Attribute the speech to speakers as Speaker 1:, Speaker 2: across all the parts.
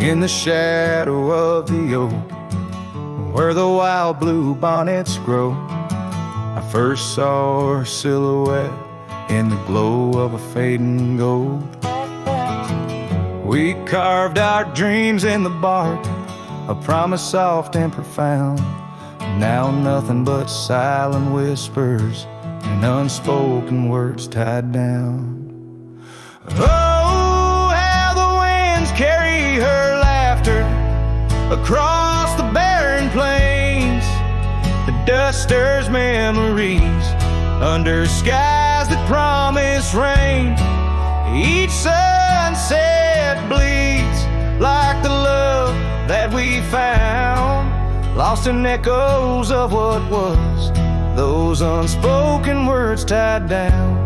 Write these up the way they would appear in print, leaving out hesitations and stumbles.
Speaker 1: in the shadow of the oak, where the wild blue bonnets grow. I first saw her silhouette in the glow of a fading gold. We carved our dreams in the bark, a promise soft and profound. Now nothing but silent whispers and unspoken words tied down. Oh, how the winds carry her laughter across the barren plains. The dust stirs memories under skies that promise rain. Each sunset bleeds like the love that we found, lost in echoes of what was, those unspoken words tied down.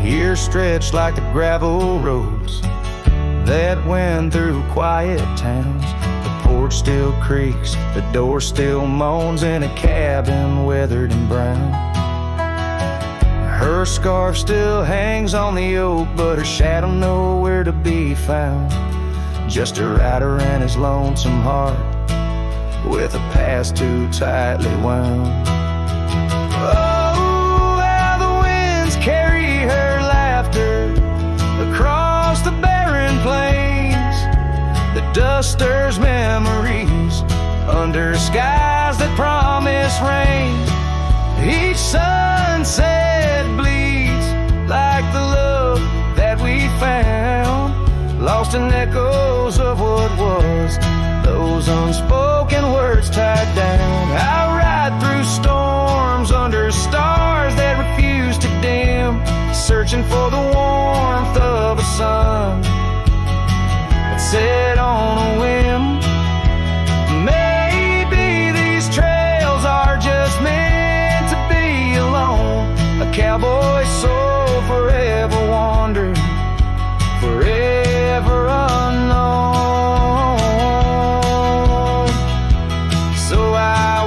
Speaker 1: Here stretched like the gravel roads that went through quiet towns. The porch still creaks, the door still moans in a cabin weathered and brown. Her scarf still hangs on the oak, but her shadow nowhere to be found. Just a rider and his lonesome heart, with a past too tightly wound. Oh, how the winds carry her laughter across the barren plains. The dust stirs memories under skies that promise rain. Each sunset bleeds like the love that we found, lost in echoes of what was, those unspoken words tied down. I ride through storms under stars that refuse to dim, searching for the warmth of a sun that set on a whim. Maybe these trails are just meant to be alone. A cowboy soul forever wandering, forever unknown. So I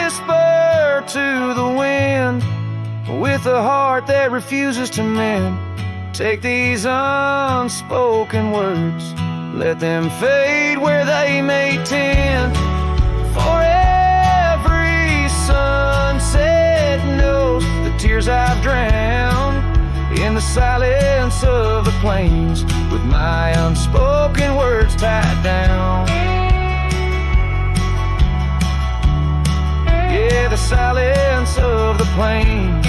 Speaker 1: whisper to the wind with a heart that refuses to mend. Take these unspoken words, let them fade where they may tend. For every sunset knows the tears I've drowned in the silence of the plains, with my unspoken words tied down. Yeah, the silence of the plains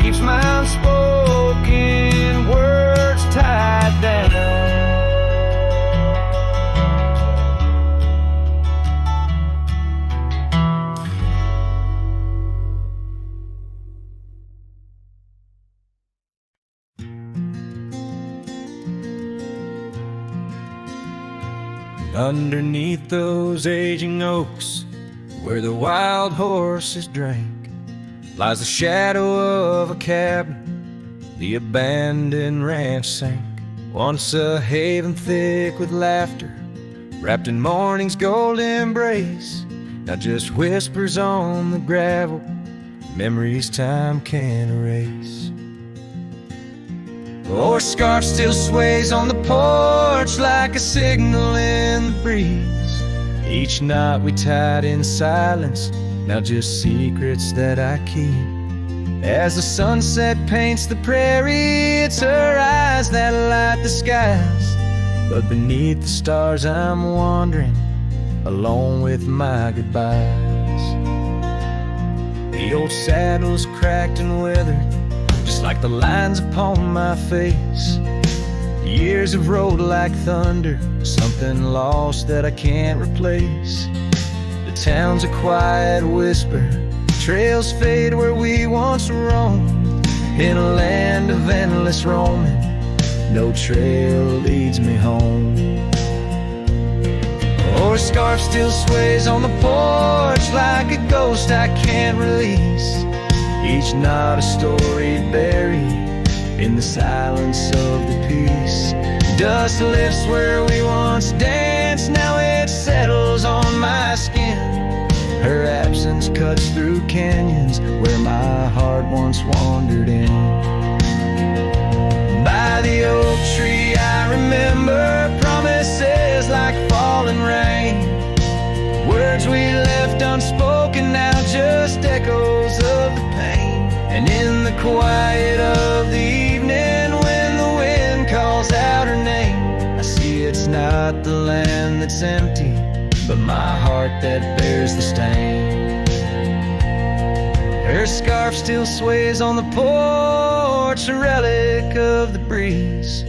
Speaker 1: keeps my unspoken words tied down. Underneath those aging oaks, where the wild horses drank, lies the shadow of a cabin the abandoned ranch sank. Once a haven thick with laughter, wrapped in morning's gold embrace, now just whispers on the gravel, memories time can't erase. Or scarf still sways on the porch like a signal in the breeze. Each knot we tied in silence, now just secrets that I keep. As the sunset paints the prairie, it's her eyes that light the skies. But beneath the stars I'm wandering, alone with my goodbyes. The old saddle's cracked and weathered, just like the lines upon my face. Years have rolled like thunder, something lost that I can't replace. The town's a quiet whisper, trails fade where we once roamed. In a land of endless roaming, no trail leads me home. Or a scarf still sways on the porch like a ghost I can't release. Each knot a story buried in the silence of the peace. Dust lifts where we once danced, now it settles on my skin. Her absence cuts through canyons where my heart once wandered in. By the oak tree I remember promises like falling rain, words we left unspoken, now just echoes of the pain. And in the quiet of the evening, when the wind calls out her name, I see it's not the land that's empty, but my heart that bears the stain. Her scarf still sways on the porch, a relic of the breeze,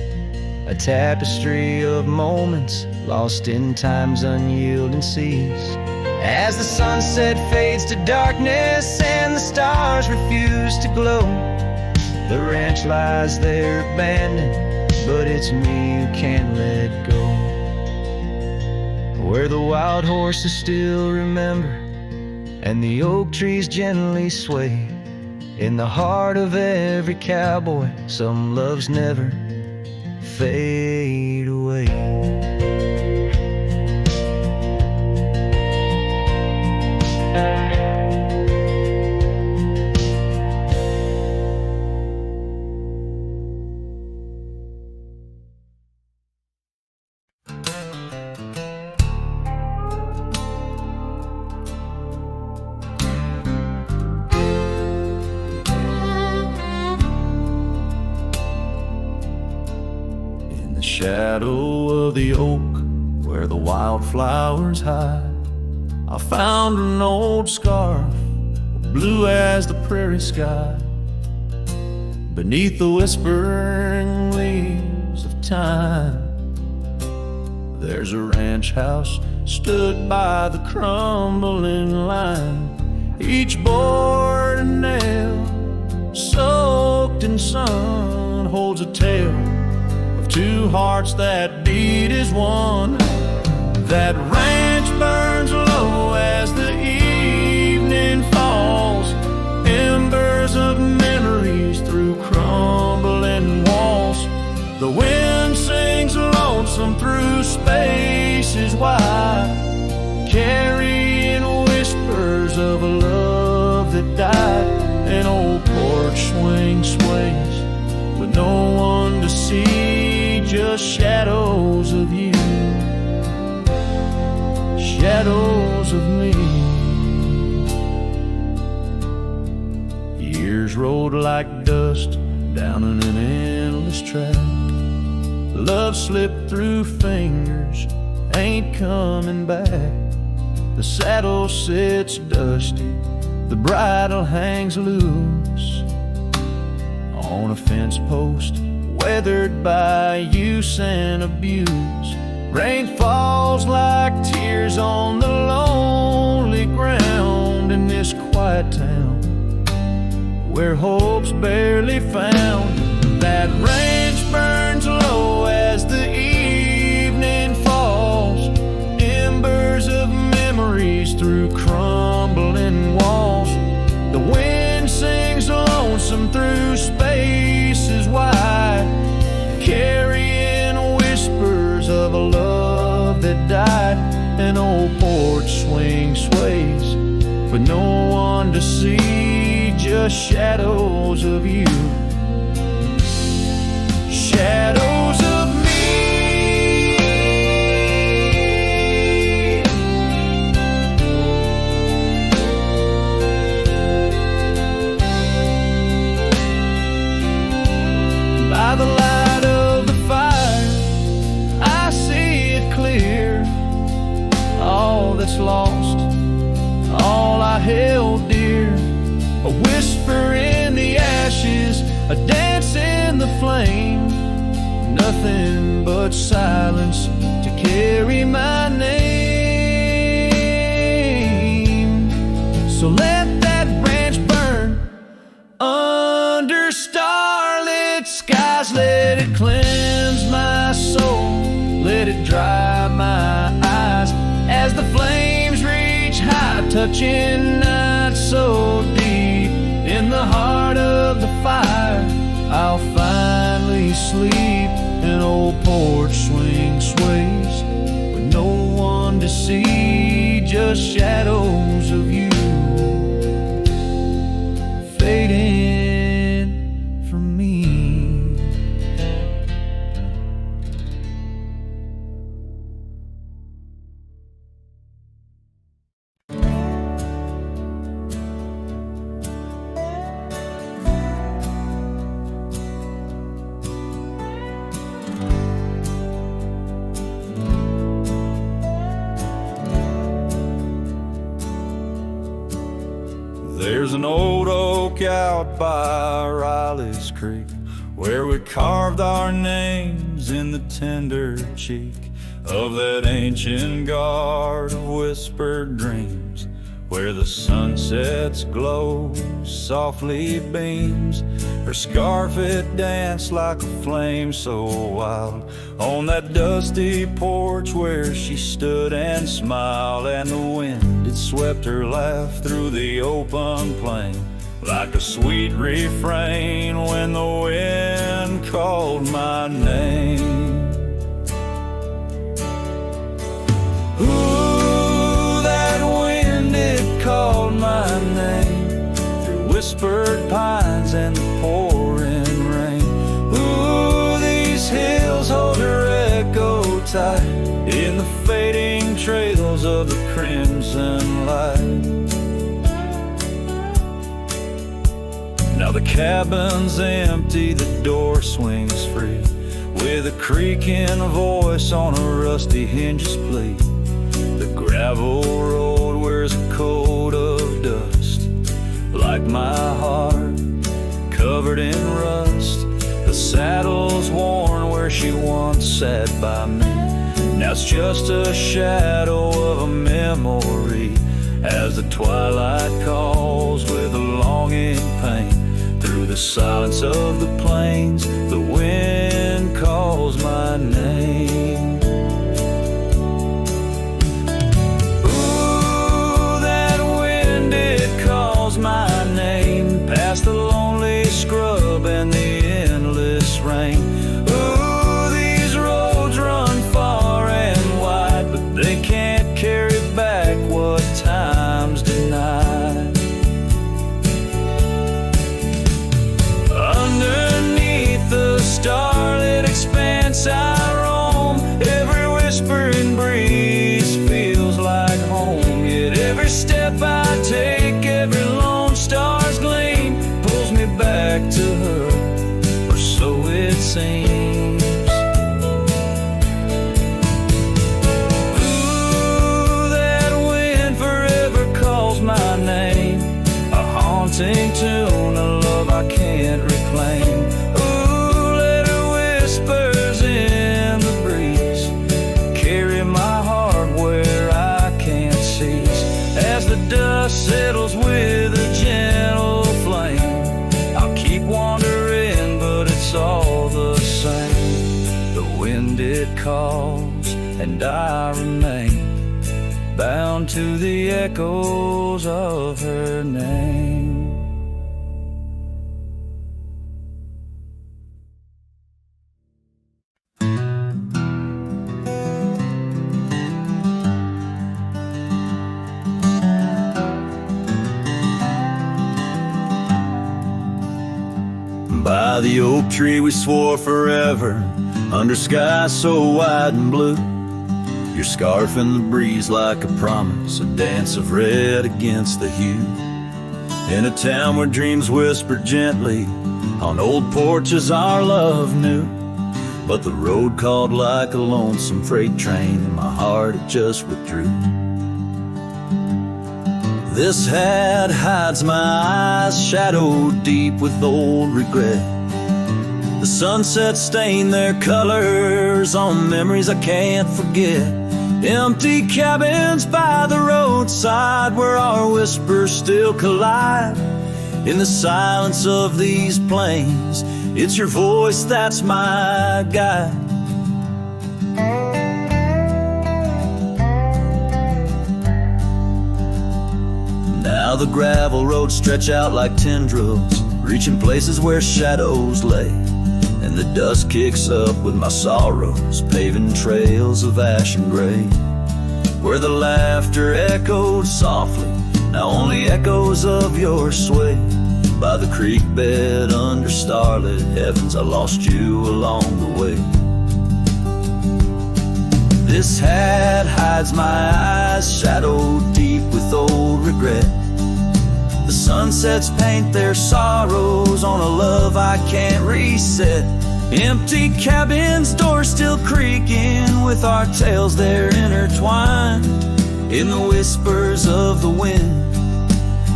Speaker 1: a tapestry of moments lost in time's unyielding seas. As the sunset fades to darkness and the stars refuse to glow, the ranch lies there abandoned, but it's me who can't let go. Where the wild horses still remember and the oak trees gently sway, in the heart of every cowboy some loves never fade away.
Speaker 2: Shadow of the oak where the wildflowers hide, I found an old scarf, blue as the prairie sky. Beneath the whispering leaves of time, there's a ranch house stood by the crumbling line, each board and nail soaked in sun holds a tale, two hearts that beat as one. That ranch burns low as the evening falls, embers of memories through crumbling walls. The wind sings lonesome through spaces wide, carrying whispers of a love that died. An old porch swing sways with no one to see, just shadows of you, shadows of me. Years rolled like dust down in an endless track. Love slipped through fingers, ain't coming back. The saddle sits dusty, the bridle hangs loose on a fence post, weathered by use and abuse. Rain falls like tears on the lonely ground in this quiet town where hope's barely found. That ranch burns low as the evening falls, embers of memories through crumbling walls. The wind sings lonesome through spaces wide, carrying whispers of a love that died. An old porch swing sways with no one to see, just shadows of you, shadows of me. By the light of the fire, I see it clear. All that's lost, all I held dear. A whisper in the ashes, a dance in the flame. Nothing but silence to carry my name. So let that branch burn under starlit skies. Let it cleanse my soul, let it dry my eyes as the flames reach high, touching not so deep. In the heart of the fire, I'll finally sleep. An old porch swing sways with no one to see, just shadows of
Speaker 3: There's an old oak out by Riley's Creek, where we carved our names in the tender cheek of that ancient guard of whispered dreams, where the sunset's glow softly beams. Her scarf it danced like a flame so wild on that dusty porch where she stood and smiled, and the wind it swept her laugh through the open plain like a sweet refrain when the wind called my name. Ooh, that wind, it called my name through whispered pines and the pouring rain. Ooh, these hills hold her echo tight in the fading trails of the crimson light. Now the cabin's empty, the door swings free, with a creaking voice on a rusty hinge's plea. The gravel road wears a coat of dust, like my heart, covered in rust. The saddle's worn where she once sat by me. Now it's just a shadow of a memory, as the twilight calls with a longing pain. Through the silence of the plains, the wind calls my name. My name past the lonely scrub and the endless rain. Ooh, these roads run far and wide, but they can't carry back what time's denied. Underneath the starlit expanse I roam, every whispering breeze feels like home. Yet every step I take, every lone star's gleam pulls me back to her, or so it seems. Ooh, that wind forever calls my name, a haunting tune, a love I can't reclaim. Ooh, let her whispers in the breeze carry my heart where I can't cease. As the dust settles with a gentle flame, I'll keep wandering, but it's all the same. The wind it calls, and I remain bound to the echoes of her name. By the oak tree we swore forever, under skies so wide and blue. Your scarf in the breeze like a promise, a dance of red against the hue. In a town where dreams whisper gently, on old porches our love knew. But the road called like a lonesome freight train, and my heart it just withdrew. This hat hides my eyes, shadowed deep with old regret. The sunset stained their colors on memories I can't forget. Empty cabins by the roadside where our whispers still collide. In the silence of these plains, it's your voice that's my guide. Now the gravel roads stretch out like tendrils, reaching places where shadows lay. And the dust kicks up with my sorrows, paving trails of ash and gray. Where the laughter echoed softly, now only echoes of your sway. By the creek bed under starlit heavens, I lost you along the way. This hat hides my eyes, shadowed deep with old regret. The sunsets paint their sorrows on a love I can't reset. Empty cabins, doors still creaking with our tales there intertwined. In the whispers of the wind,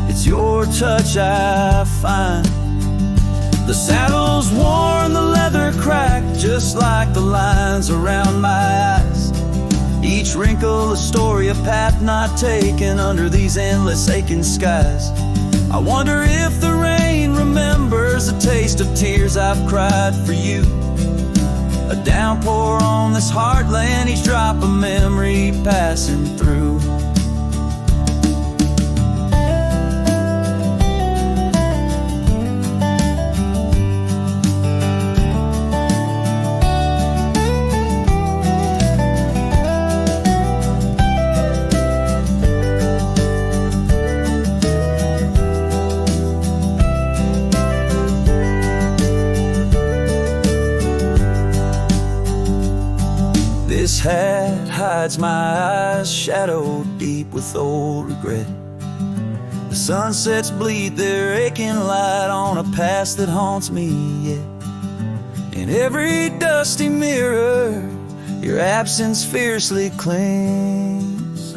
Speaker 3: it's it's your touch I find. The saddle's worn, the leather cracked, just like the lines around my eyes. Each wrinkle a story, a path not taken under these endless aching skies. I wonder if the rain remembers the taste of tears I've cried for you. A downpour on this heartland, each drop a memory passing through. This hat hides my eyes, shadowed deep with old regret. The sunsets bleed their aching light on a past that haunts me yet. In every dusty mirror, your absence fiercely clings.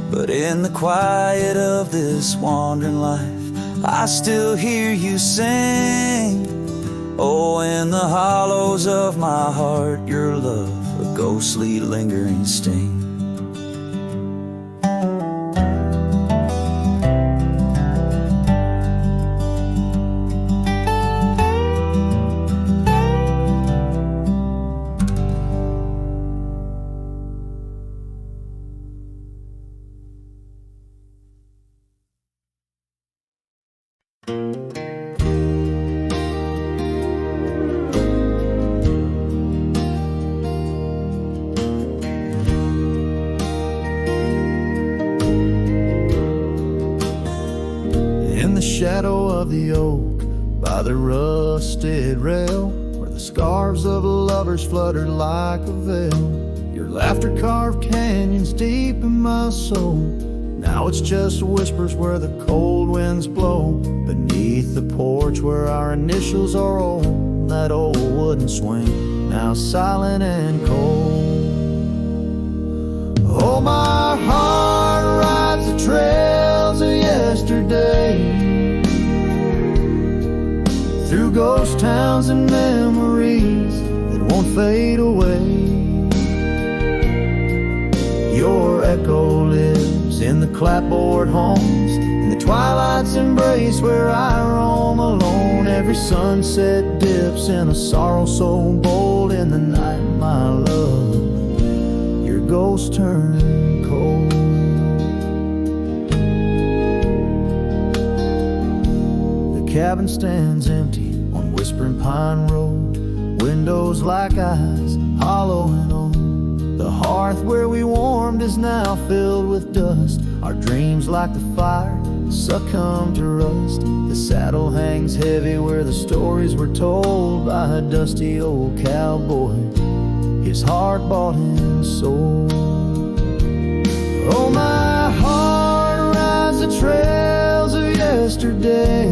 Speaker 3: But in the quiet of this wandering life, I still hear you sing. Oh, in the hollows of my heart, your love, a ghostly lingering sting.
Speaker 2: Shadow of the oak by the rusted rail, where the scarves of lovers fluttered like a veil. Your laughter carved canyons deep in my soul. Now it's just whispers where the cold winds blow. Beneath the porch where our initials are old, that old wooden swing, now silent and cold. Oh, my heart rides the trails of yesterday, through ghost towns and memories that won't fade away. Your echo lives in the clapboard homes, in the twilight's embrace where I roam alone. Every sunset dips in a sorrow so bold. In the night, my love, your ghost turned cold. The cabin stands empty on Whispering Pine Road, windows like eyes, hollow and old. The hearth where we warmed is now filled with dust. Our dreams like the fire succumb to rust. The saddle hangs heavy where the stories were told by a dusty old cowboy, his heart bought and sold. Oh, my heart rides the trails of yesterday,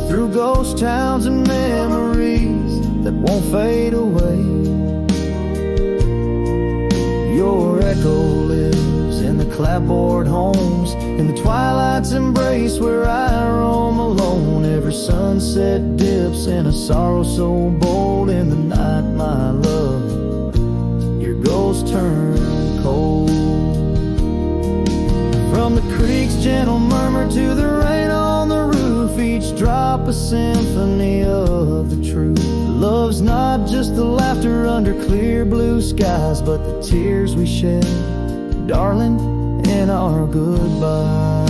Speaker 2: through ghost towns and memories that won't fade away. Your echo lives in the clapboard homes, in the twilight's embrace where I roam alone. Every sunset dips in a sorrow so bold. In the night, my love, your ghost turned cold. From the creek's gentle murmur to the rain on the roof, each drop a symphony of the truth. Love's not just the laughter under clear blue skies, but the tears we shed, darling, in our goodbyes.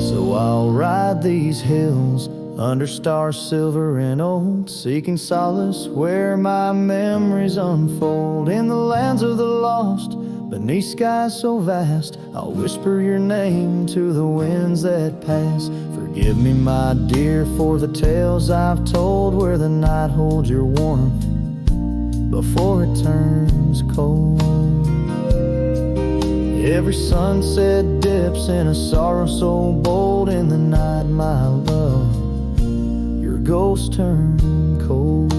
Speaker 2: So I'll ride these hills under stars silver and old, seeking solace where my memories unfold. In the lands of the lost, beneath skies so vast, I'll whisper your name to the winds that pass. Forgive me, my dear, for the tales I've told, where the night holds your warmth before it turns cold. Every sunset dips in a sorrow so bold. In the night, my love, your ghost turned cold.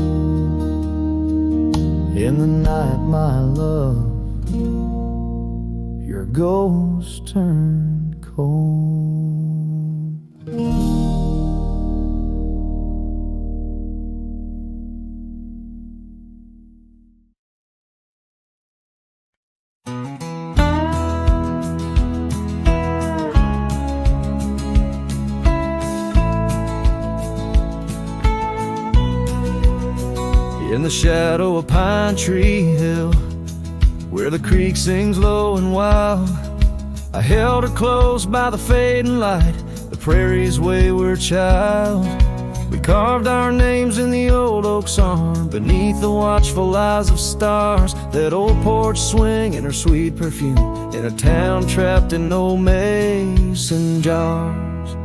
Speaker 2: In the night, my love, ghosts turn cold.
Speaker 1: In the shadow of Pine Tree Hill, where the creek sings low and wild, I held her close by the fading light, the prairie's wayward child. We carved our names in the old oak's arm, beneath the watchful eyes of stars. That old porch swinging her sweet perfume, in a town trapped in old mason jars.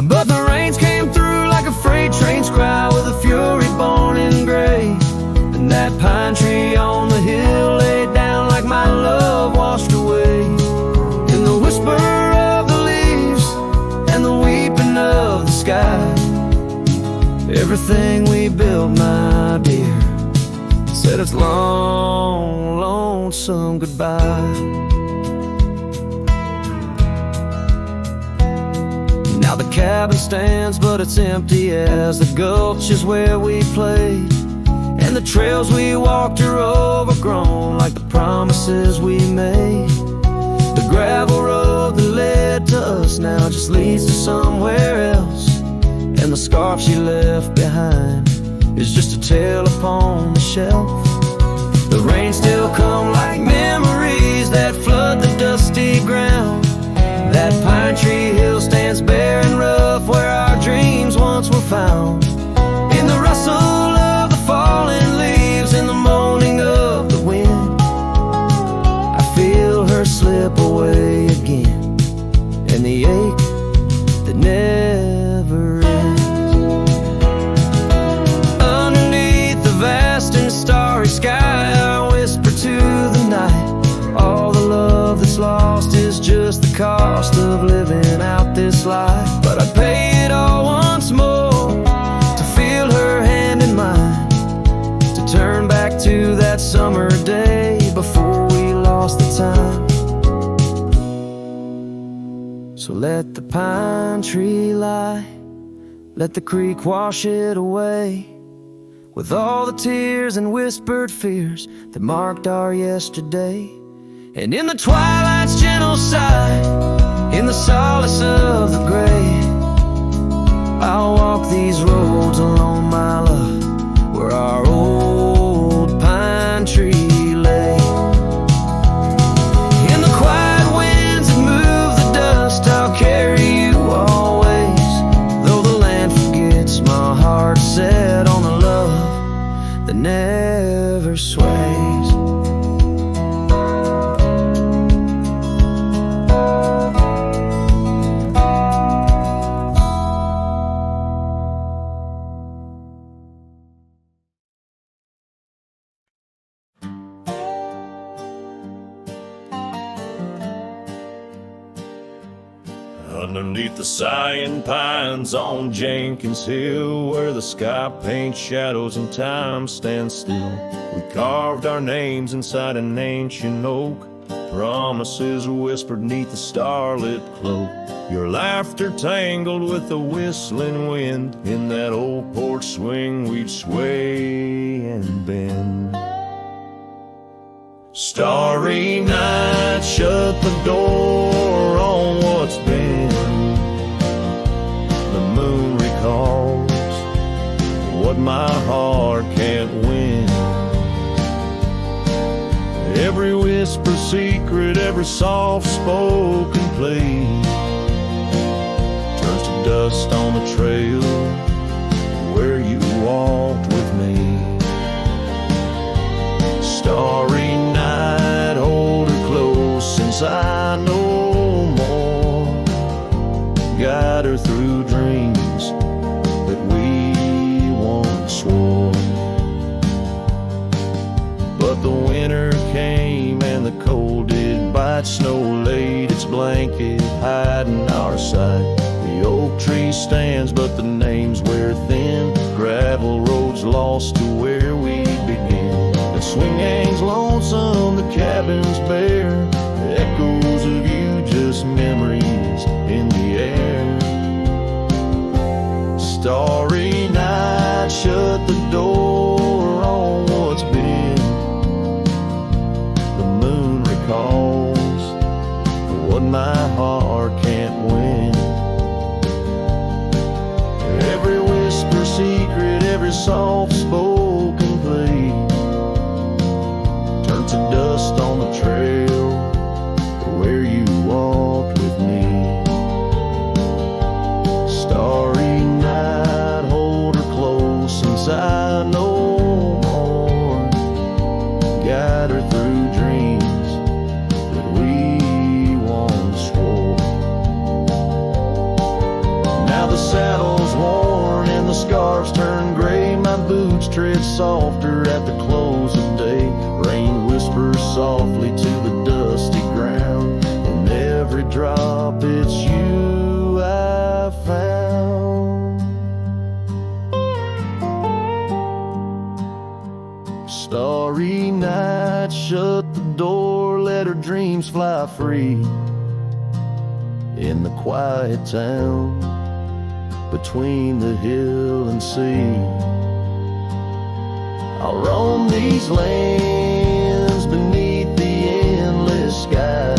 Speaker 1: But the rains came through like a freight train's cry, with a fury born in grace. And that pine tree on the hill laid down like my love washed away. In the whisper of the leaves and the weeping of the sky, everything we built, my dear, said its long, lonesome goodbye. Now the cabin stands, but it's empty as the gulch is where we played. And the trails we walked are overgrown, like the promises we made. The gravel road that led to us now just leads to somewhere else. And the scarf she left behind is just a tale upon the shelf. The rain still come like memories that flood the dusty ground. That pine tree hill stands bare and rough, where our dreams once were found. In the rustle of the falling leaves, in the moaning of the wind, I feel her slip away again, and the ache that never ends. Underneath the vast and starry sky, I whisper to the night, all the love that's lost is just the cost of living out this life. But I'd pay it all once more to feel her hand in mine, to turn back to that summer day before we lost the time. So let the pine tree lie, let the creek wash it away, with all the tears and whispered fears that marked our yesterday. And in the twilight's gentle sigh, in the solace of the gray, I'll walk these roads alone, my love, where our old pine tree lay. In the quiet winds that move the dust, I'll carry you always, though the land forgets, my heart set on the love that never sways.
Speaker 3: Underneath the sighing pines on Jenkins Hill, where the sky paints shadows and time stands still, we carved our names inside an ancient oak, promises whispered neath the starlit cloak. Your laughter tangled with the whistling wind, in that old porch swing we'd sway and bend. Starry night, shut the door on what's been. The moon recalls what my heart can't win. Every whisper secret, every soft-spoken plea turns to dust on the trail where you walked with me. Starry night, hold her close since I know more. Guide her through dreams that we once swore. But the winter came and the cold did bite. Snow laid its blanket, hiding our sight. The oak tree stands, but the names wear thin. Gravel roads lost to where we begin. The swing hangs lonesome, the cabin's bare.
Speaker 4: my heart can't win. Every whisper secret, every soft spoken plea turned to dust on the trail where you walked with me. Starry night, hold her close since I know more. Guide her through dreams that we once swore. Now the saddle's worn and the scarves turn gray. My boots tread softer at the close of day. Rain whispers softly to the dusty ground. In every drop it's you I found. Starry night, shut the door, let her dreams fly free. In the quiet town between the hill and sea, I'll roam these lands beneath the endless sky.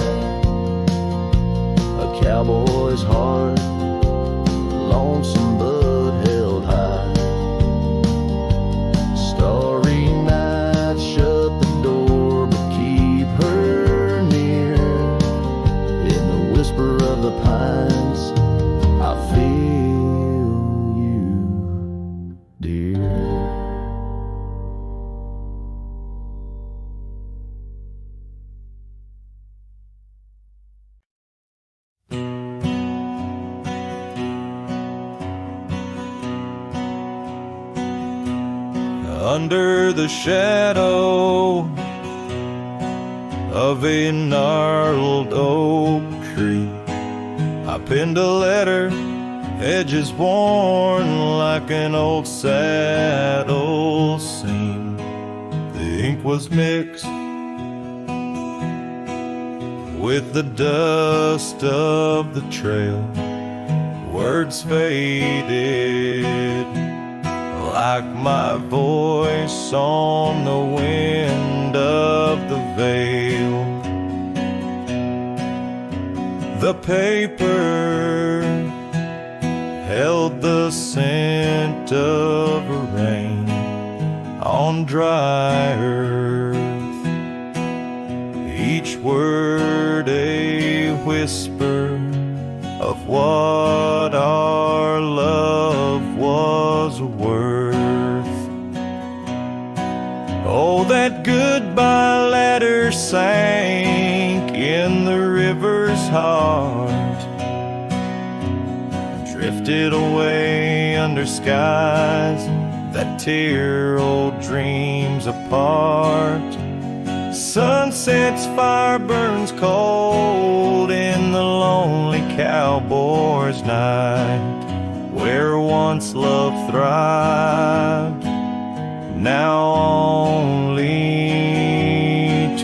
Speaker 4: A cowboy's heart, lonesome but held high. Starry night, shut the door, but keep her near. In the whisper of the pines, I feel you, dear.
Speaker 3: Under the shadow of a gnarled oak tree, I penned a letter, edges worn like an old saddle seam. The ink was mixed with the dust of the trail. Words faded like my voice on the wind of the veil. The paper held the scent of rain on dry earth, each word a whisper of what our love was worth. Oh, that goodbye letter sank in the river's heart, drifted away under skies that tear old dreams apart. Sunset's fire burns cold in the lonely cowboy's night, where once love thrived, now only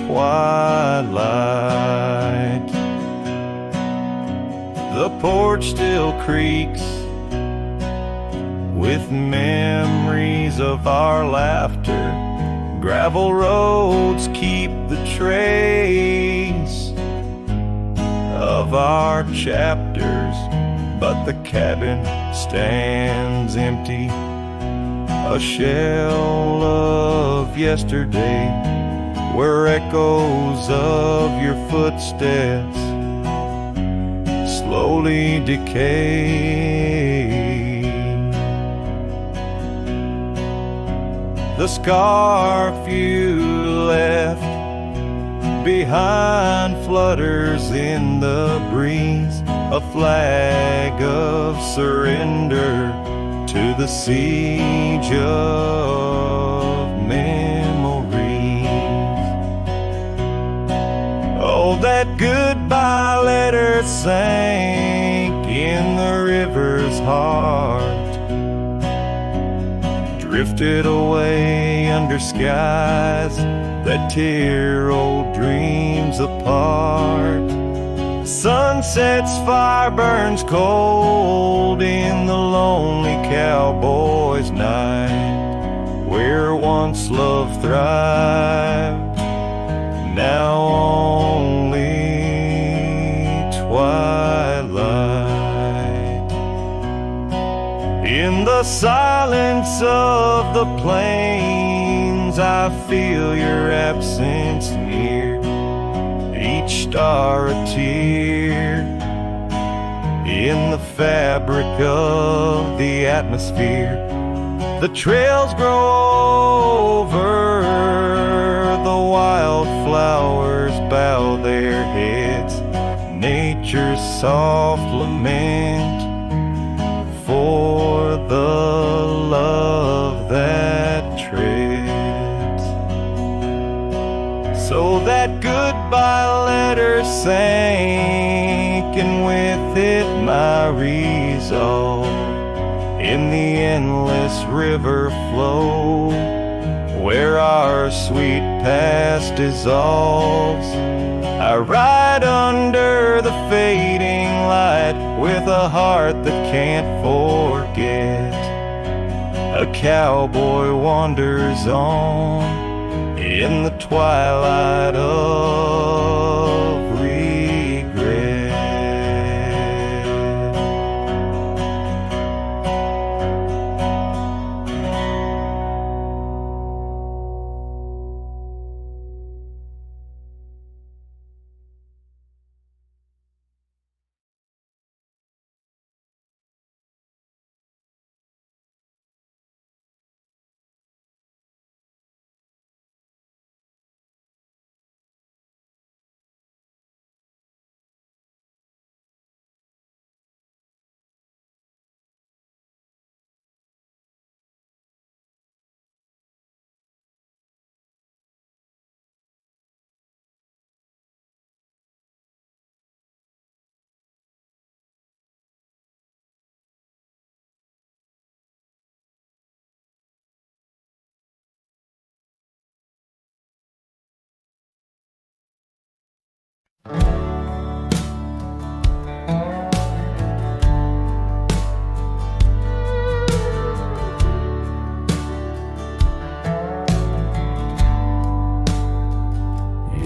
Speaker 3: twilight. The porch still creaks with memories of our laughter. Gravel roads keep the trace of our chapters, but the cabin stands empty, a shell of yesterday, where echoes of your footsteps slowly decay. The scarf you left behind flutters in the breeze, a flag of surrender to the siege of memories. Oh, that goodbye letter sank in the river's heart, drifted away under skies that tear old dreams apart. Sunset's fire burns cold in the lonely cowboy's night, where once love thrived, now only twilight. twilight. In the silence of the plains, I feel your absence near, each star a tear in the fabric of the atmosphere. The trails grow over, the wildflowers bow their heads, nature's soft lament for the love that treads. So that goodbye letter sank, and with it my resolve. In the endless river flow, where our sweet past dissolves, I ride under the fading light with a heart that can't forget. A cowboy wanders on in the twilight of regret.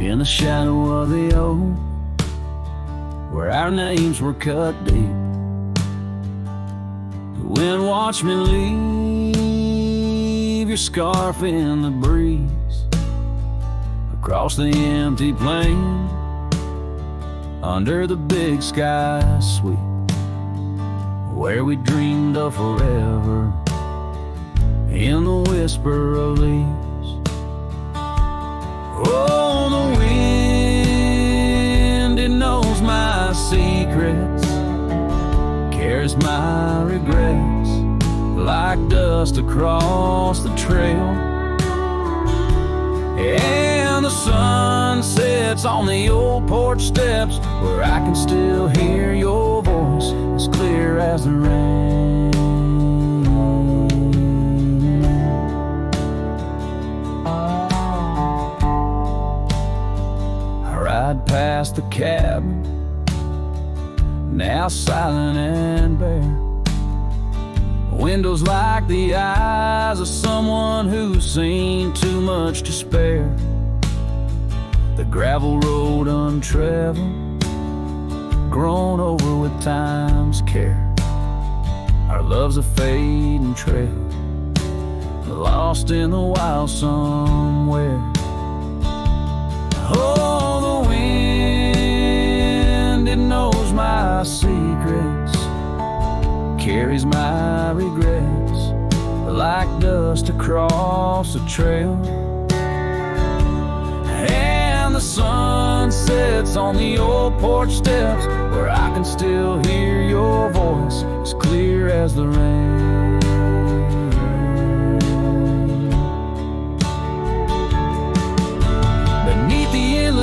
Speaker 2: In the shadow of the oak, where our names were cut deep, the wind watched me leave your scarf in the breeze, across the empty plain, under the big sky sweep, where we dreamed of forever, in the whisper of leaves. Oh, the wind, it knows my secrets, carries my regrets like dust across the trail. And the sun sets on the old porch steps, where I can still hear your voice as clear as the rain. Ride past the cabin, now silent and bare. Windows like the eyes of someone who's seen too much to spare. The gravel road untraveled, grown over with time's care. Our love's a fading trail, lost in the wild somewhere. Oh, the wind, it knows my secrets, carries my regrets like dust across a trail. And the sun sets on the old porch steps, where I can still hear your voice as clear as the rain.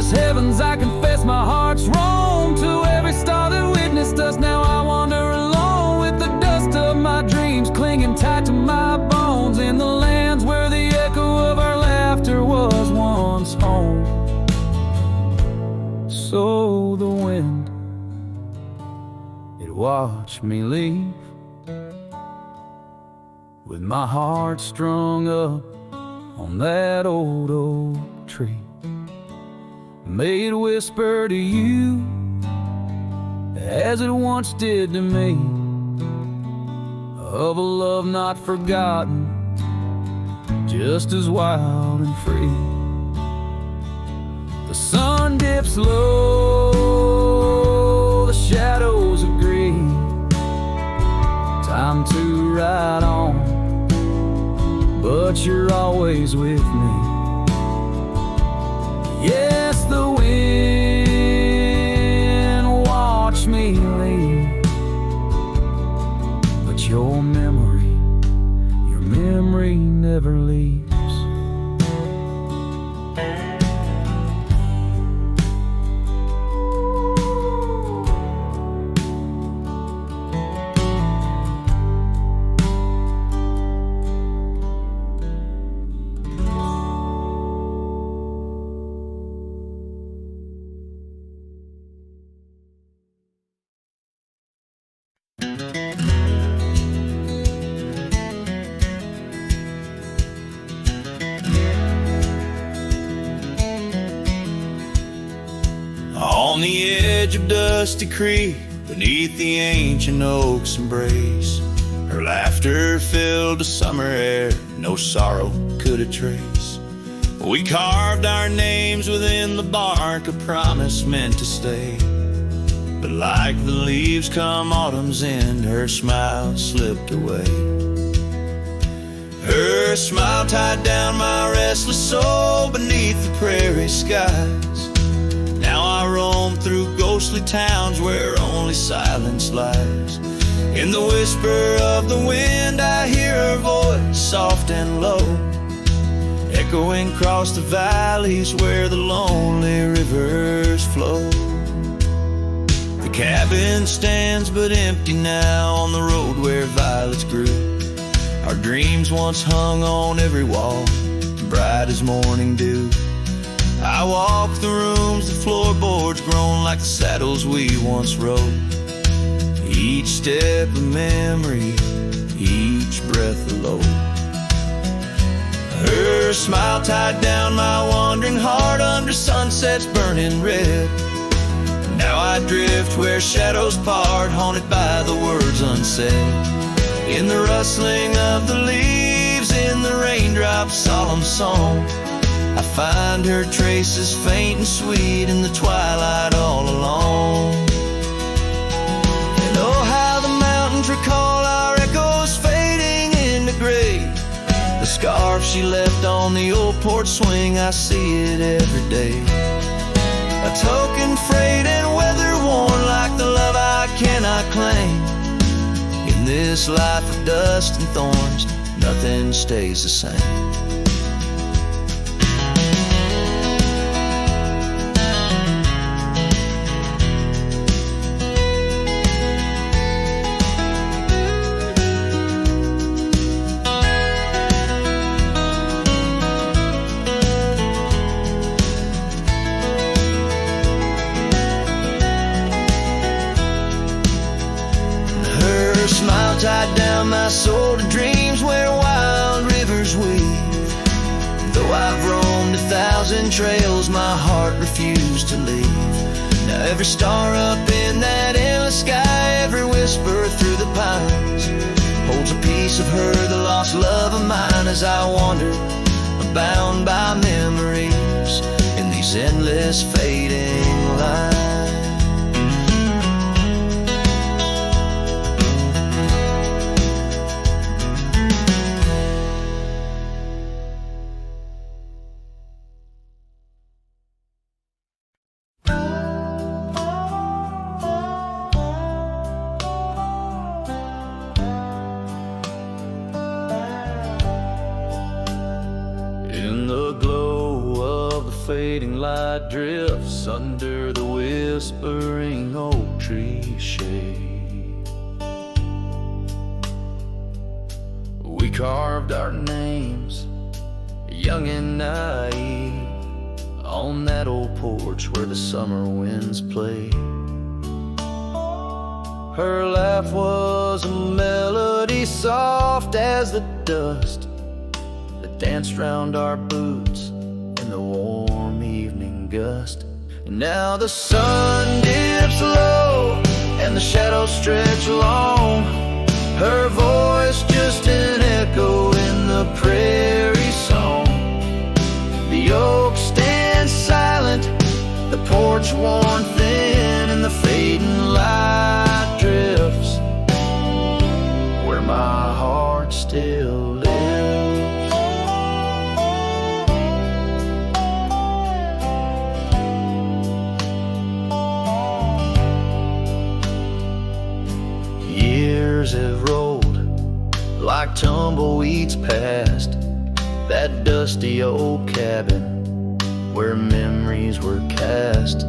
Speaker 2: Heavens, I confess my heart's wrong to every star that witnessed us. Now I wander alone with the dust of my dreams clinging tight to my bones, in the lands where the echo of our laughter was once home. So the wind, it watched me leave, with my heart strung up on that old oak tree. May it whisper to you as it once did to me, of a love not forgotten, just as wild and free. The sun dips low, the shadows agree, time to ride on, but you're always with me. Yes, the wind watched me leave, but your memory never leaves.
Speaker 3: On the edge of Dusty Creek, beneath the ancient oak's embrace, her laughter filled the summer air, no sorrow could it trace. We carved our names within the bark, a promise meant to stay. But like the leaves come autumn's end, her smile slipped away. Her smile tied down my restless soul beneath the prairie skies. Now I roam through ghostly towns where only silence lies. In the whisper of the wind I hear her voice, soft and low, echoing across the valleys where the lonely rivers flow. The cabin stands but empty now on the road where violets grew. Our dreams once hung on every wall, bright as morning dew. I walk the rooms, the floorboards grown like the saddles we once rode. Each step a memory, each breath a load. Her smile tied down my wandering heart under sunsets burning red. Now I drift where shadows part, haunted by the words unsaid. In the rustling of the leaves, in the raindrops' solemn song, I find her traces faint and sweet in the twilight all alone. And oh, how the mountains recall our echoes fading into gray. The scarf she left on the old porch swing, I see it every day. A token frayed and weather worn like the love I cannot claim. In this life of dust and thorns, nothing stays the same. Tied down my soul to dreams where wild rivers weave. Though I've roamed 1,000 trails, my heart refused to leave. Now every star up in that endless sky, every whisper through the pines, holds a piece of her, the lost love of mine. As I wander, bound by memories in these endless fading lines. Fading light drifts under the whispering oak tree shade. We carved our names, young and naive, on that old porch where the summer winds played. Her laugh was a melody soft as the dust that danced round our boots in the warm evening gust. And now the sun dips low
Speaker 4: shadows stretch long, her voice just an echo in the prairie song. The oak stands silent, the porch worn thin, and the fading light drifts where my heart still lives. Years have rolled like tumbleweeds past that dusty old cabin where memories were cast.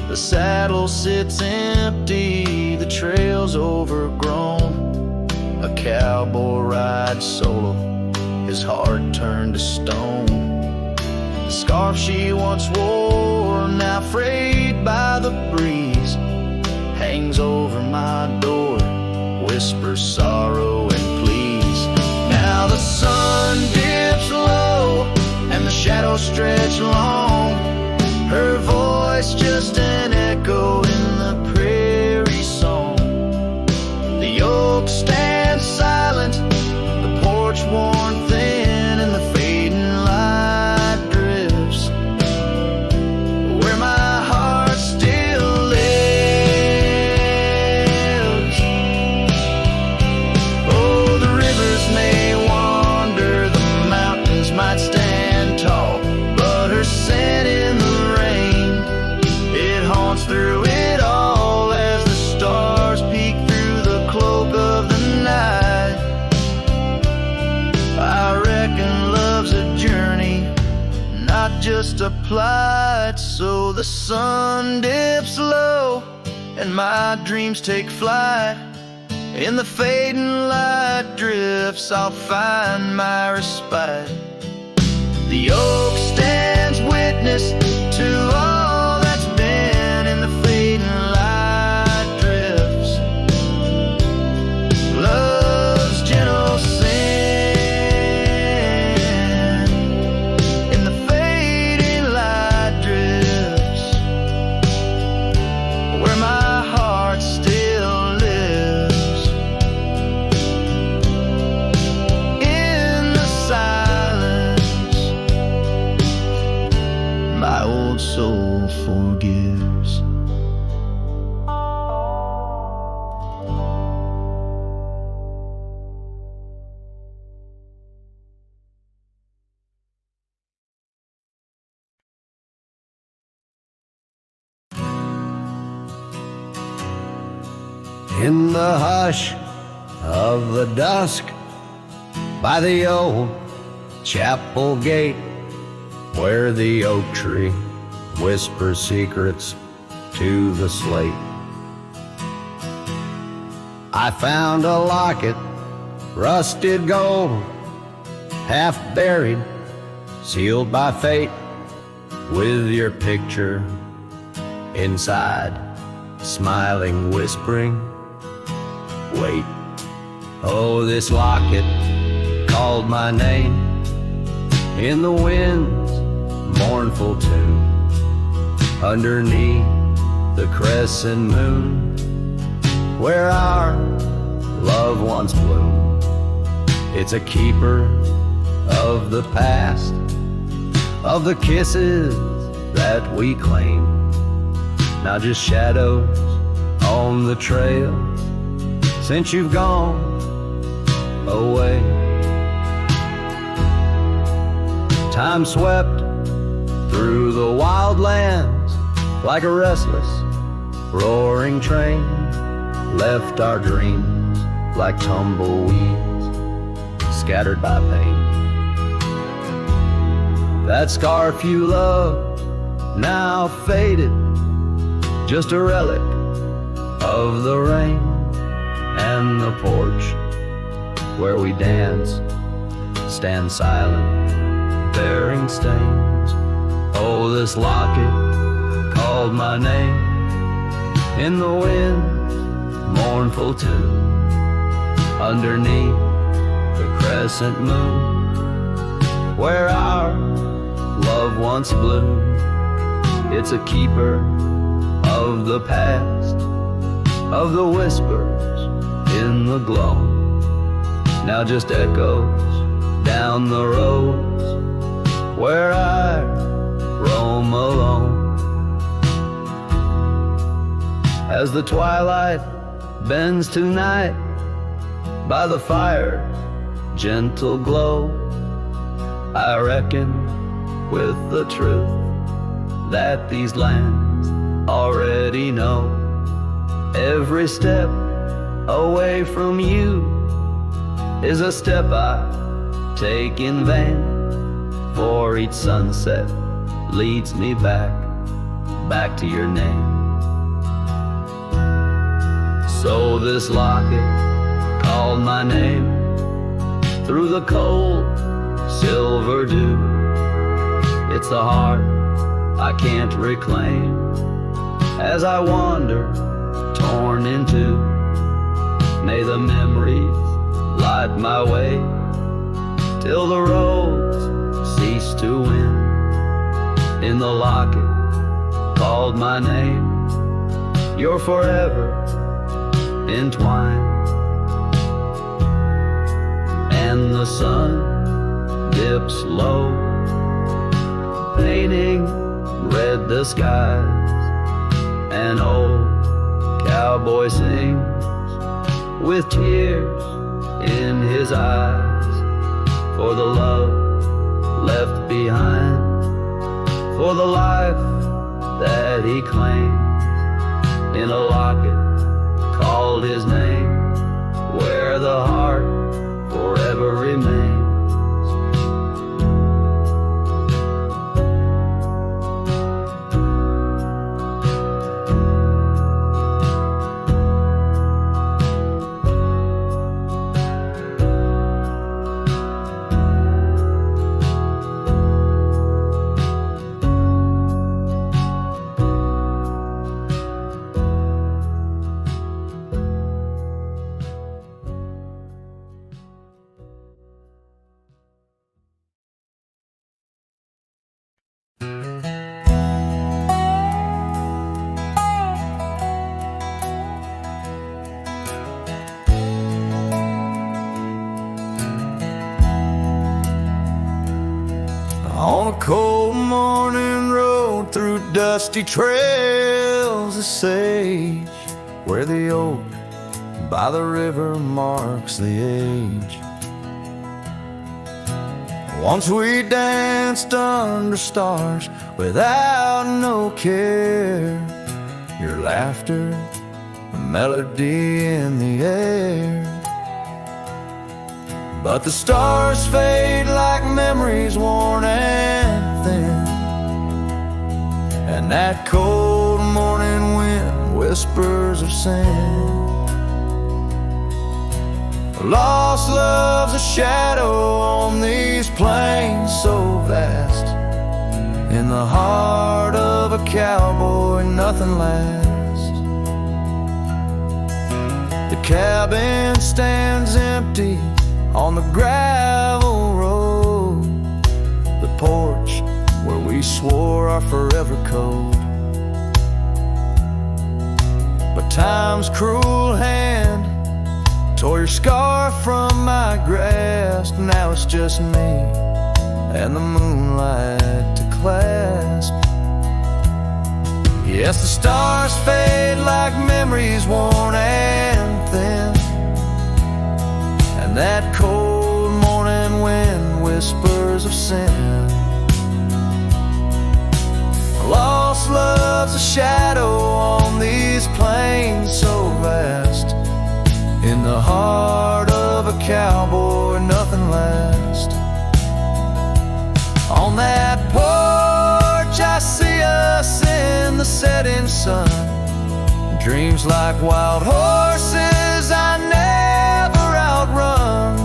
Speaker 4: The saddle sits empty, the trail's overgrown. A cowboy rides solo, his heart turned to stone. The scarf she once wore, now frayed by the breeze, hangs over my door, whispers sorrow and please. Now the sun dips low and the shadows stretch long, her voice just an echo in the prairie song. The oak stands silent, the porch worn thin, and the fading light drifts where my heart still lives. Oh, the rivers may wander, the mountains might stand tall, but her scent in the rain, it haunts through it all as the stars peek through the cloak of the night. I reckon love's a journey, not just a plight. So the sun dips low and my dreams take flight. In the fading light drifts I'll find my respite. The oak stands witness to all that's been. In the fading light drifts love's gentle sin. In the fading light drifts where my heart still lives. In the silence my old soul forgives.
Speaker 5: In the hush of the dusk, by the old chapel gate, where the oak tree whispers secrets to the slate, I found a locket, rusted gold, half buried, sealed by fate, with your picture inside, smiling, whispering, wait. Oh, this locket called my name in the wind's mournful tune, underneath the crescent moon, where our love once bloomed. It's a keeper of the past, of the kisses that we claim, now just shadows on the trail since you've gone away. Time swept through the wild lands like a restless, roaring train, left our dreams like tumbleweeds scattered by pain. That scarf you loved, now faded, just a relic of the rain, and the porch where we danced stands silent, bearing stains. Oh, this locket called my name in the wind's mournful tune, underneath the crescent moon, where our love once bloomed. It's a keeper of the past, of the whispers in the glow now just echoes down the roads where I roam alone. As the twilight bends to night by the fire's gentle glow, I reckon with the truth that these lands already know. Every step away from you is a step I take in vain, for each sunset leads me back to your name. So this locket called my name through the cold silver dew. It's the heart I can't reclaim as I wander torn in two. May the memories light my way till the roads cease to win. In the locket called my name, you're forever entwined. And the sun dips low, painting red the skies. An old cowboy sings with tears in his eyes for the love left behind, for the life that he claims in a locket called his name, where the heart forever remains.
Speaker 2: On a cold morning road through dusty trails of sage, where the oak by the river marks the age. Once we danced under stars without no care, your laughter, a melody in the air. But the stars fade like memories worn and thin, and that cold morning wind whispers of sin. Lost love's a shadow on these plains so vast. In the heart of a cowboy nothing lasts. The cabin stands empty on the gravel road, the porch where we swore our forever code. But time's cruel hand tore your scarf from my grasp. Now it's just me and the moonlight to clasp. Yes, the stars fade like memories worn and thin, and that cold morning wind whispers of sin. Lost love's a shadow on these plains so vast. In the heart of a cowboy nothing lasts. On that porch I see us in the setting sun. Dreams like wild horses I never outrun.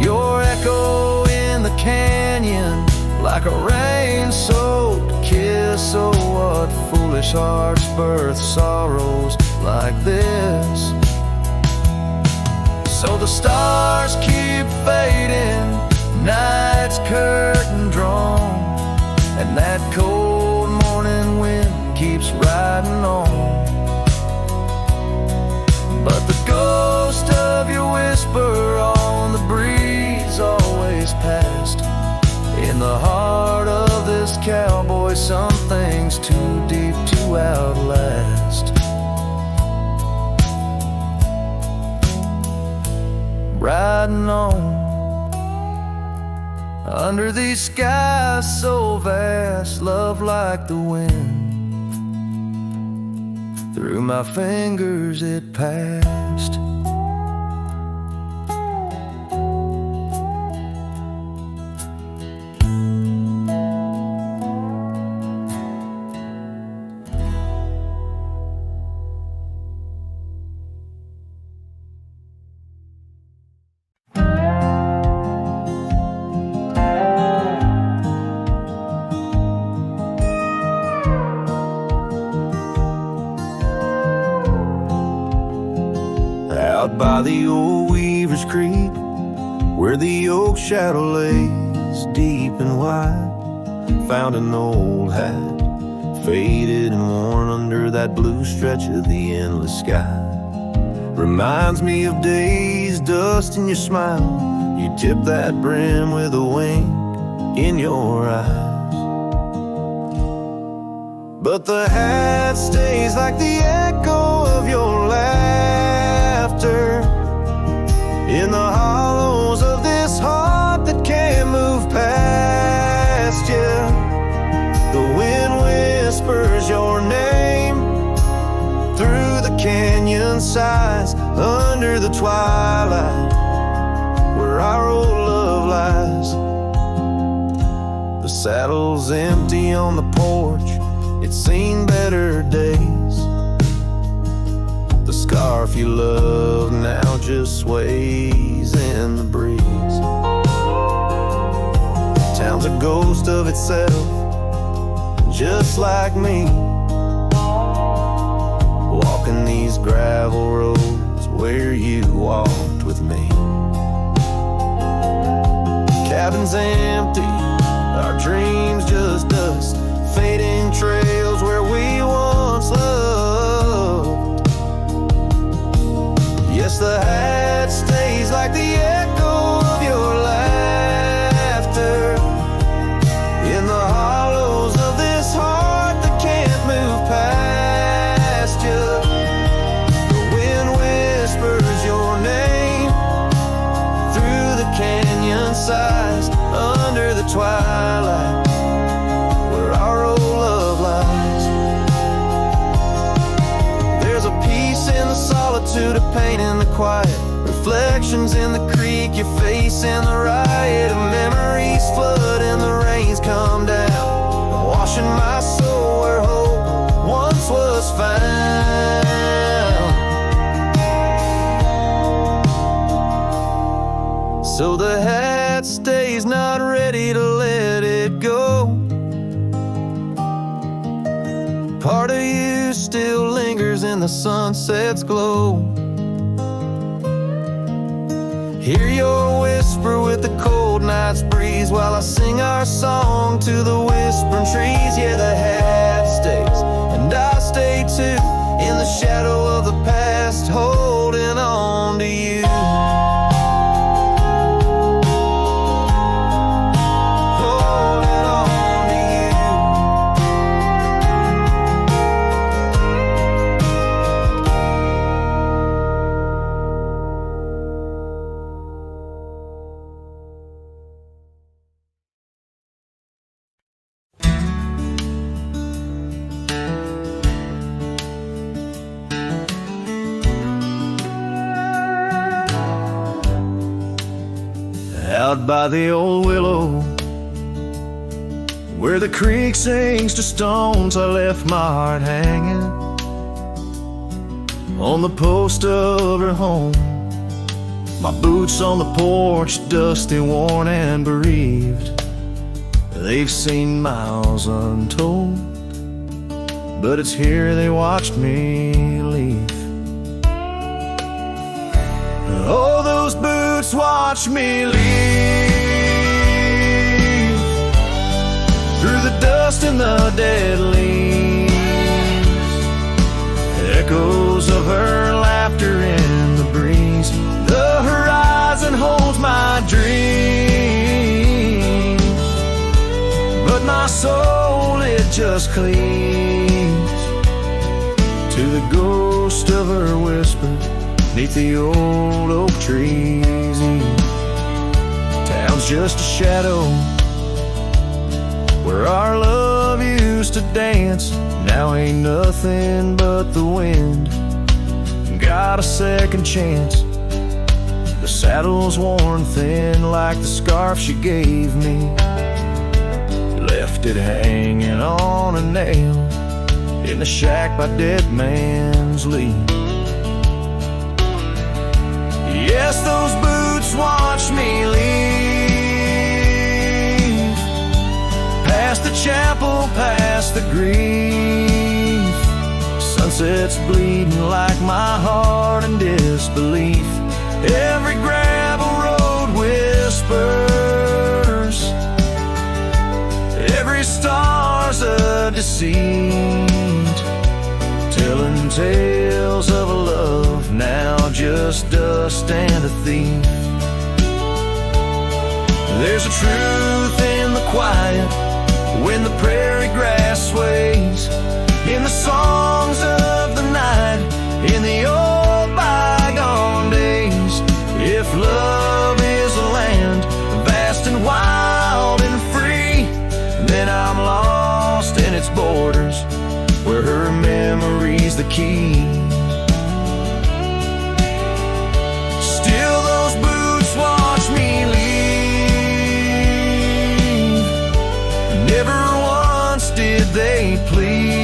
Speaker 2: Your echo in the canyon like a rain-soaked kiss. Oh, what foolish hearts birth sorrows like this. So the stars keep fading, night's curtain drawn, and that cold morning wind keeps riding on. some things too deep to outlast. Riding on under these skies so vast, love like the wind. Through my fingers it passed.
Speaker 4: Out by the old Weaver's Creek, where the oak shadow lays deep and wide, found an old hat, faded and worn under that blue stretch of the endless sky. Reminds me of days, dust in your smile. You tip that brim with a wink in your eyes. But the hat stays like the echo of your laughter in the hollows of this heart that can't move past you. The wind whispers your name through the canyon sighs, under the twilight where our old love lies. The saddle's empty on the porch, it's seen better days. The scarf you love now just sways in the breeze. Town's a ghost of itself, just like me, walking these gravel roads where you walked with me. Cabin's empty, our dreams just dust, fading trails where we once loved. Yes, the hat stays like the echo of your laughter in the hollows of this heart that can't move past you. The wind whispers your name through the canyon sighs, under the twilight where our old love lies. There's a peace in the solitude, a pain in the quiet, reflections in the creek, your face in the riot of memories flood and the rains come down, washing my soul where hope once was found. So the hat stays, not ready to let it go. Part of you still lingers in the sunset's glow. Hear your whisper with the cold night's breeze, while I sing our song to the whispering trees. Yeah, the hat stays, and I stay too, in the shadow of the past, holding on to you. Holding on to you. Out by the old willow, where the creek sinks to stones, I left my heart hanging on the post of her home. My boots on the porch, dusty, worn, and bereaved. They've seen miles untold, but it's here they watched me leave. Oh, those boots watch me leave through the dust and the dead leaves. Echoes of her laughter in the breeze. The horizon holds my dreams, but my soul, it just
Speaker 3: just clings to the ghost of her whisper neath the old oak trees. Town's just a shadow where our love used to dance. Now ain't nothing but the wind. Got a second chance. The saddle's worn thin like the scarf she gave me. Left it hanging on a nail in the shack by Dead Man's Leap. Yes, those boots watched me leave, past the chapel, past the grief. Sunset's bleeding like my heart in disbelief. Every gravel road whispers, every star's a deceit, telling tales of a love now just dust and a thief. There's a truth in the quiet when the prairie grass sways, in the songs of the night, in the old bygone days. If love is a land vast and wild and free, then I'm lost in its borders, where her memory's the key. Still those boots watch me leave, never once did they plead.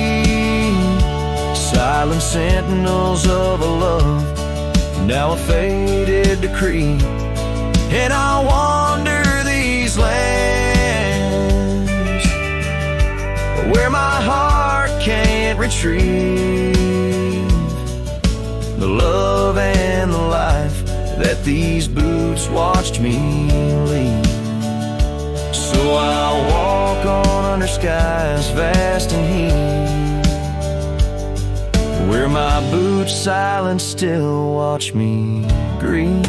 Speaker 3: Silent sentinels of a love, now a faded decree. And I wander these lands where my heart can't retrieve the love and the life that these boots watched me leave. So I'll walk on under skies vast and heat, where my boots silent still watch me grieve.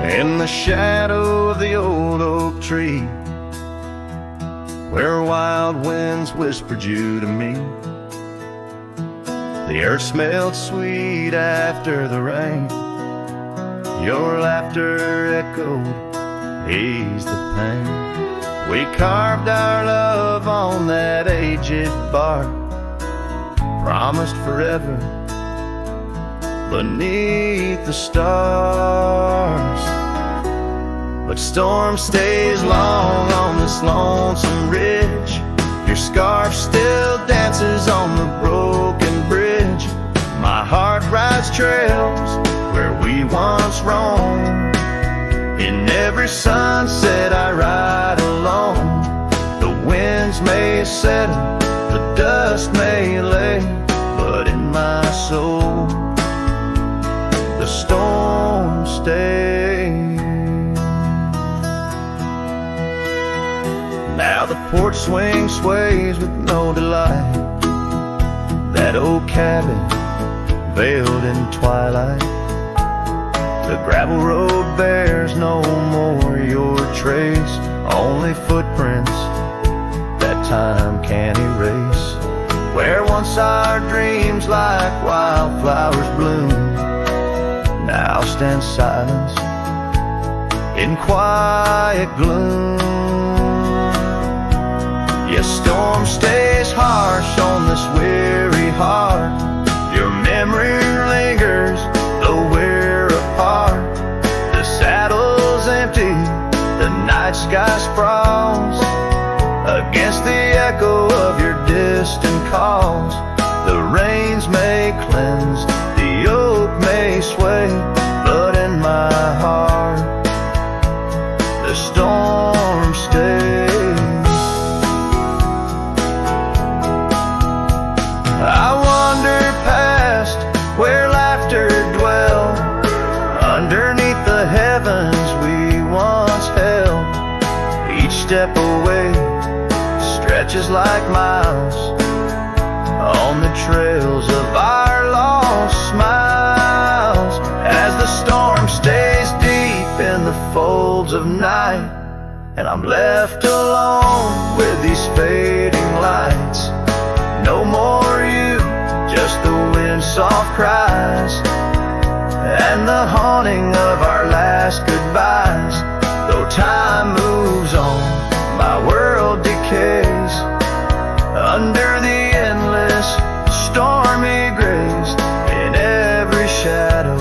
Speaker 4: In the shadow of the old oak tree, where wild winds whispered you to me, the earth smelled sweet after the rain. Your laughter echoed, eased the pain. We carved our love on that aged bark, promised forever beneath the stars. But storm stays long on this lonesome ridge. Your scarf still dances on the broken bridge. My heart rides trails where we once roamed. In every sunset I ride alone. The winds may settle, the dust may lay, but in my soul the storm stays. Now the porch swing sways with no delight. That old cabin veiled in twilight. The gravel road bears no more your trace, only footprints that time can't erase. Where once our dreams like wildflowers bloom, now stand silence in quiet gloom. Yes, storm stays harsh on this weary heart. Your memory lingers, though we're apart. The saddle's empty, the night sky sprawls against the echo of your distant calls. The rains may cleanse, the oak may sway, but in my heart the storm stretches like miles on the trails of our lost smiles, as the storm stays deep in the folds of night, and I'm left alone with these fading lights. No more you, just the wind's soft cries and the haunting of our last goodbyes. Though time moves on, my world decays under the endless stormy grays. In every shadow,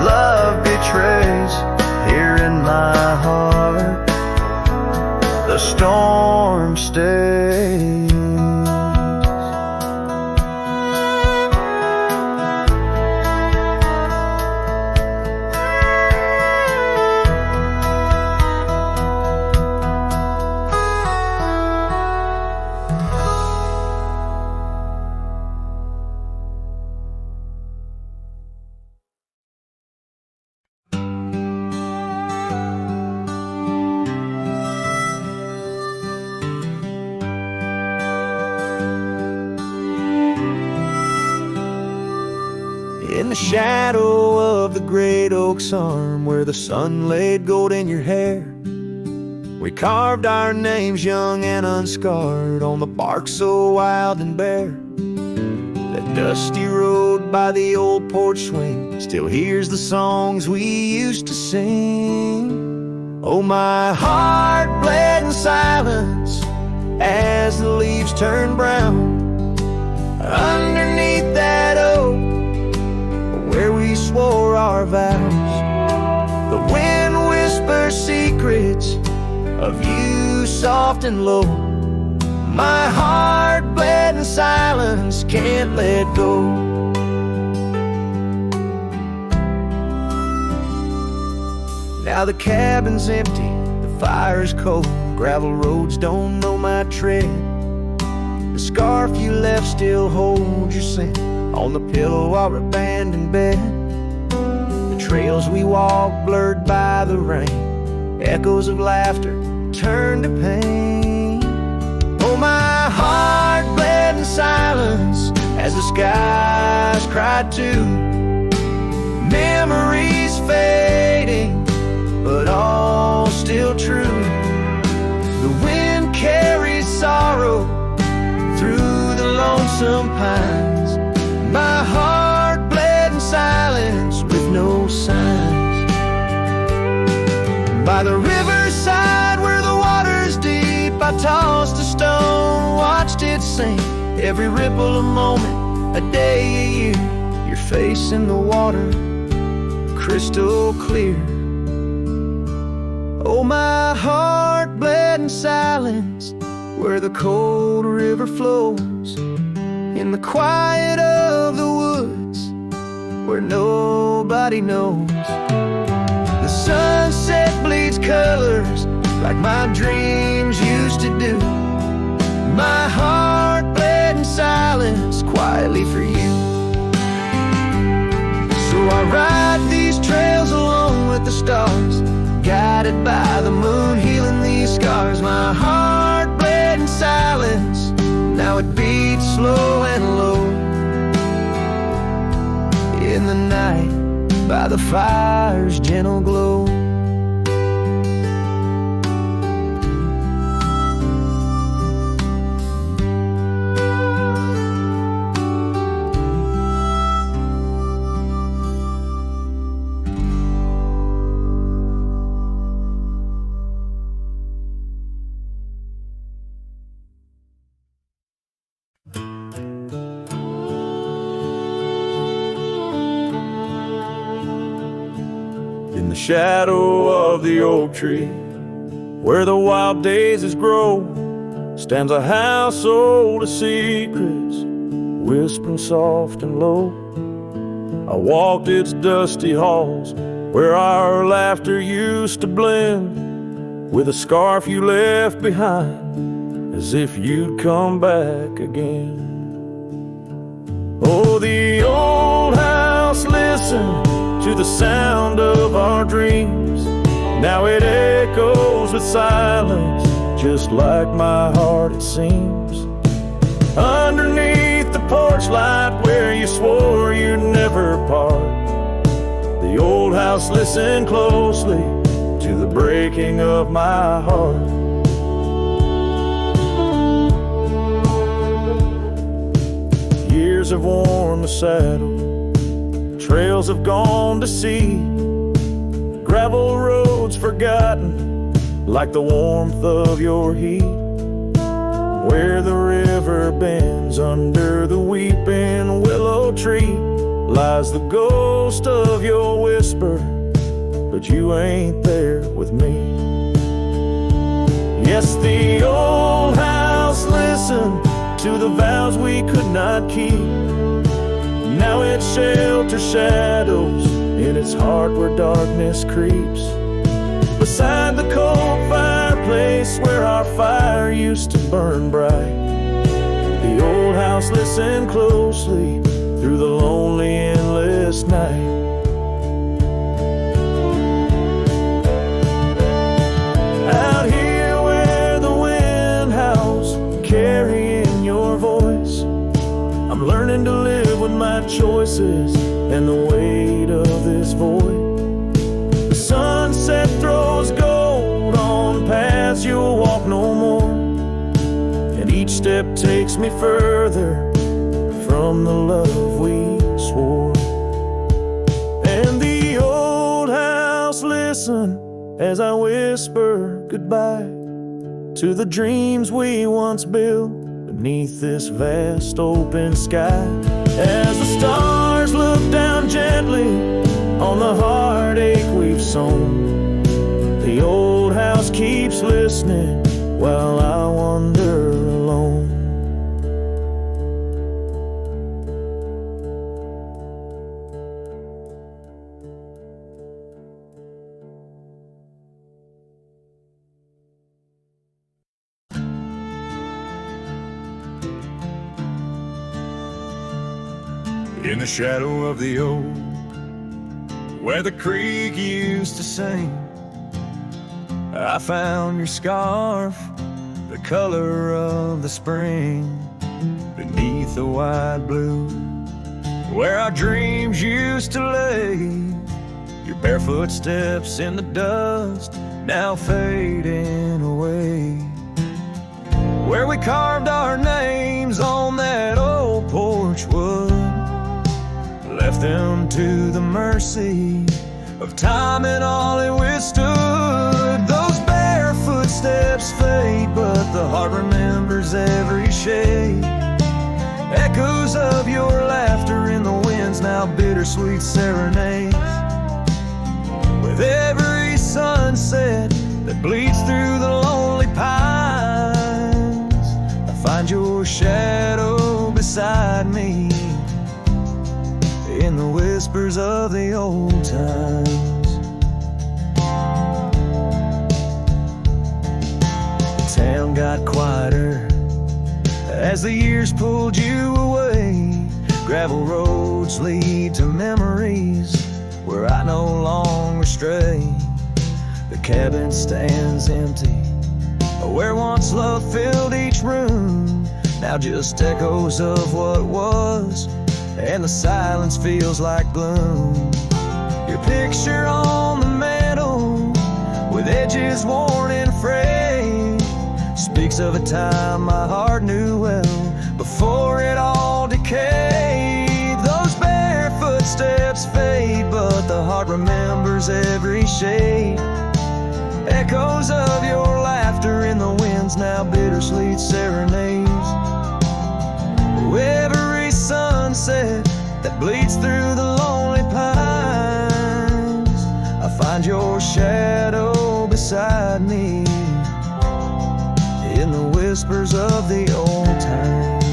Speaker 4: love betrays. Here in my heart, the storm stays.
Speaker 2: In the shadow of the great oak's arm, where the sun laid gold in your hair, we carved our names young and unscarred on the bark so wild and bare. That dusty road by the old porch swing still hears the songs we used to sing. Oh, my heart bled in silence as the leaves turned brown underneath that oak where we swore our vows. The wind whispers secrets of you soft and low. My heart bled in silence, can't let go. Now the cabin's empty, the fire's cold, gravel roads don't know my tread. The scarf you left still holds your scent on the pillow of our abandoned bed. The trails we walked blurred by the rain, echoes of laughter turned to pain. Oh, my heart bled in silence as the skies cried too. Memories fading, but all still true. The wind carries sorrow through the lonesome pines. My heart bled in silence with no signs. By the riverside where the water's deep, I tossed a stone, watched it sink. Every ripple a moment, a day, a year. Your face in the water, crystal clear. Oh, my heart bled in silence where the cold river flows, in the quiet of the woods where nobody knows. The sunset bleeds colors like my dreams used to do. My heart bled in silence quietly for you. So I ride these trails alone with the stars, guided by the moon, healing these scars. My heart bled in silence, now it beats slow and low. In the night, by the fire's gentle glow.
Speaker 3: In the shadow of the oak tree, where the wild daisies grow, stands a house old of secrets, whispering soft and low. I walked its dusty halls, where our laughter used to blend with a scarf you left behind, as if you'd come back again. Oh, the old house listened to the sound of our dreams. Now it echoes with silence,
Speaker 4: just like my heart it seems. Underneath the porch light where you swore you'd never part, the old house listened closely to the breaking of my heart. Years have worn the saddle, trails have gone to seed, gravel roads forgotten like the warmth of your heat. Where the river bends under the weeping willow tree lies the ghost of your whisper, but you ain't there with me. Yes, the old house listened to the vows we could not keep. Now it shelters shadows in its heart where darkness creeps. Beside the cold fireplace where our fire used to burn bright, the old house listened closely through the lonely endless night. Out here where the wind howls, carrying your voice, I'm learning to live with my choices and the weight of this void. The sunset throws gold on paths you'll walk no more, and each step takes me further from the love we swore. And the old house listen as I whisper goodbye to the dreams we once built beneath this vast open sky. As the stars look down gently on the heartache we've sown, the old house keeps listening while I wander alone.
Speaker 3: In the shadow of the old, where the creek used to sing, I found your scarf, the color of the spring, beneath the wide blue, where our dreams used to lay. Your barefoot steps in the dust, now fading away. Where we carved our names on that old porch wood, left them to the mercy of time and all it withstood. Those bare footsteps fade, but the heart remembers every shade. Echoes of your laughter in the wind's now bittersweet serenades. With every sunset that bleeds through the lonely pines, I find your shadow beside me in the whispers of the old times. The town got quieter as the years pulled you away. Gravel roads lead to memories where I no longer stray. The cabin stands empty where once love filled each room, now just echoes of what was, and the silence feels like gloom. Your picture on the mantle, with edges worn and frayed, speaks of a time my heart knew well before it all decayed. Those bare footsteps fade, but the heart remembers every shade. Echoes of your laughter in the wind's now bittersweet serenades. Every sunset that bleeds through the lonely pines, I find your shadow beside me in the whispers of the old times.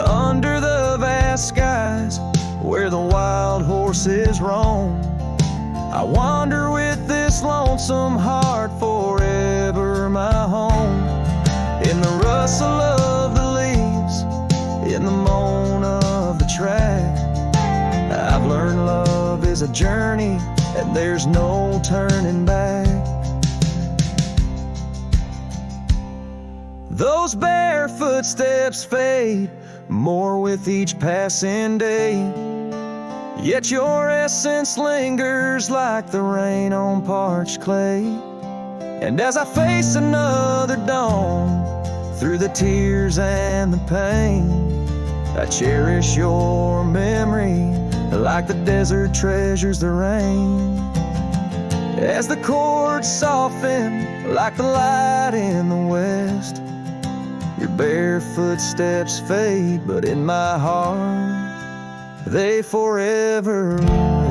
Speaker 3: Under the vast skies where the wild horses roam, I wander with this lonesome heart, forever my home. In the rustle of the leaves, in the moan of the track, I've learned love is a journey
Speaker 1: and there's no turning back. Those bare footsteps fade more with each passing day, yet your essence lingers like the rain on parched clay. And as I face another dawn, through the tears and the pain, I cherish your memory like the desert treasures the rain. As the chords soften like the light in the west, your bare footsteps fade, but in my heart they forever rest.